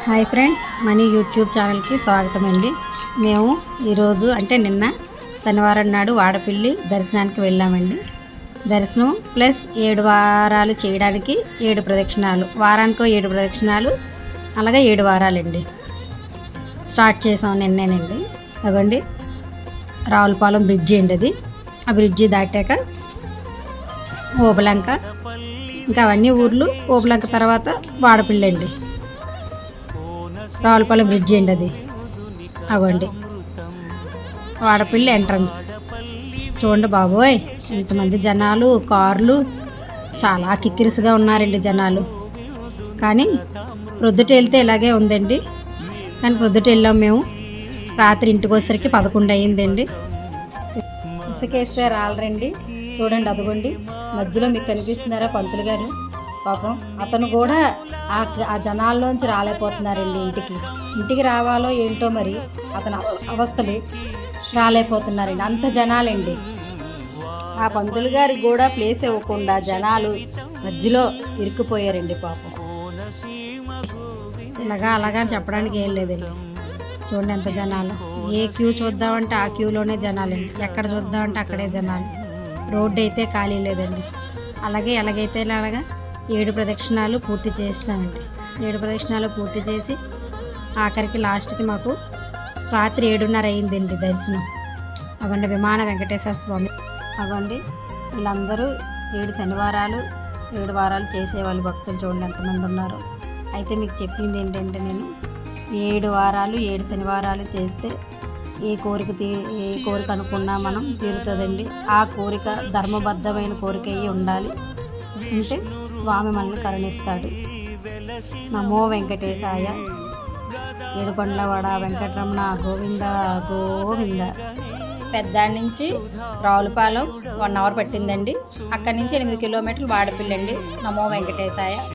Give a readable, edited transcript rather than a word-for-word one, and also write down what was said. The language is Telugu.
హాయ్ ఫ్రెండ్స్, మనీ యూట్యూబ్ ఛానల్కి స్వాగతం అండి. మేము ఈరోజు అంటే నిన్న శనివారం నాడు వాడపల్లి దర్శనానికి వెళ్ళామండి. దర్శనం ప్లస్ 7 వారాలు చేయడానికి 7 ప్రదక్షిణాలు, వారానికో 7 ప్రదక్షిణాలు, అలాగే 7 వారాలండి. స్టార్ట్ చేసాం నిన్నేనండి. అగండి రావులపాలెం బ్రిడ్జి అండి అది. ఆ బ్రిడ్జి దాటాక ఓబలంక, ఇంకా అవన్నీ ఊర్లు. ఓబలంక తర్వాత వాడపల్లి అండి. రావులపాలెం బ్రిడ్జి అండి అది. అగోండి వాడపల్లి ఎంట్రన్స్. చూడండి బాబోయ్, ఇంతమంది జనాలు, కార్లు, చాలా కిక్కిరిసిగా ఉన్నారండి జనాలు. కానీ ప్రొద్దుట వెళ్తే ఇలాగే ఉందండి. కానీ ప్రొద్దుట వెళ్ళాం మేము. రాత్రి ఇంటికి వచ్చేసరికి 11 అయ్యిందండి. ఇసుకేస్తే రాలరండి. చూడండి అదిగోండి మధ్యలో మీకు కనిపిస్తున్నారా పంతులు గారు. పాపం అతను కూడా ఆ జనాల్లోంచి రాలేకపోతున్నారండి. ఇంటికి రావాలో ఏంటో మరి అతని అవస్థలు రాలేకపోతున్నారండి. అంత జనాలండి. ఆ పంతులు గారికి కూడా ప్లేస్ ఇవ్వకుండా జనాలు మధ్యలో ఇరుక్కుపోయారండి పాపం. అలాగా చెప్పడానికి ఏం లేదండి. చూడండి ఎంత జనాలు. ఏ క్యూ చూద్దామంటే ఆ క్యూలోనే జనాలండి. ఎక్కడ చూద్దామంటే అక్కడే జనాలు. రోడ్డు అయితే ఖాళీ లేదండి. ఎలాగైతే 7 ప్రదక్షిణాలు పూర్తి చేస్తామండి. 7 ప్రదక్షిణాలు పూర్తి చేసి ఆఖరికి లాస్ట్కి మాకు రాత్రి 7:30 అయిందండి దర్శనం. అవండి విమాన వెంకటేశ్వర స్వామి. అవండి వీళ్ళందరూ 7 శనివారాలు 7 వారాలు చేసేవాళ్ళు భక్తులు. చూడండి ఎంతమంది ఉన్నారు. అయితే మీకు చెప్పింది ఏంటంటే, నేను 7 వారాలు 7 శనివారాలు చేస్తే ఏ కోరిక అనుకున్నా మనం తీరుతుందండి. ఆ కోరిక ధర్మబద్ధమైన కోరిక అయ్యి ఉండాలి. అంటే స్వామి మనల్ని కరుణిస్తాడు. నమో వెంకటేశాయ. ఏడుకొండలవాడ వెంకటరమణ గోవింద గోవింద. పెద్దాడి నుంచి రావులపాలెం 1 అవర్ పట్టిందండి. అక్కడి నుంచి 8 కిలోమీటర్లు వాడపల్లి అండి. నమో వెంకటేశాయ.